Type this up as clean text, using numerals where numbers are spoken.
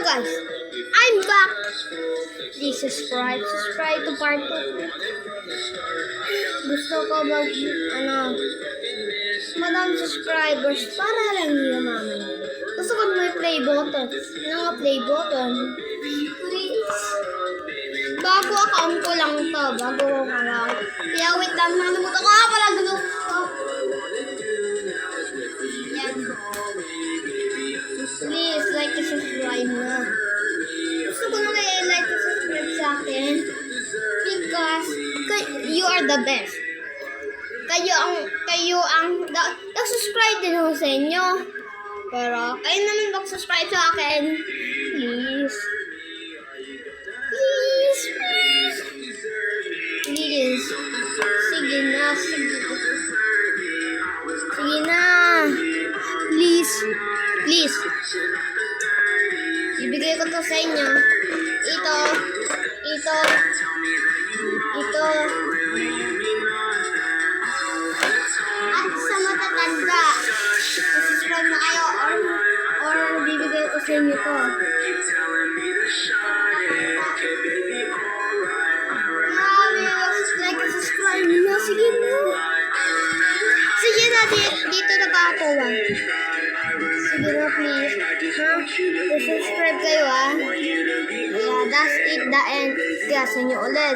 guys, I'm back. Please subscribe to part 2. Gusto ko madami subscribers para lang yumaman. Gusto ko may play button. Play button. Please. Bago account ko lang to. Kaya wait lang, nalimutan ko pala gulo. Yan. Please, like and subscribe na. Gusto ko na kayo like and subscribe sa akin. Because you are the best. Kayo ang subscribe din ako sa inyo. Pero kayo naman mag-subscribe sa akin. Please. Sige na. Please. Ibigay ko to sa inyo. Ito. At sa matatanda, subscribe na kayo or bibigay ko sa inyo to. Like and subscribe nyo. Sige na, dito nagkakakuha. Sige na, please. Subscribe kayo, Yeah, that's it, the end. Kaya sa inyo ulit.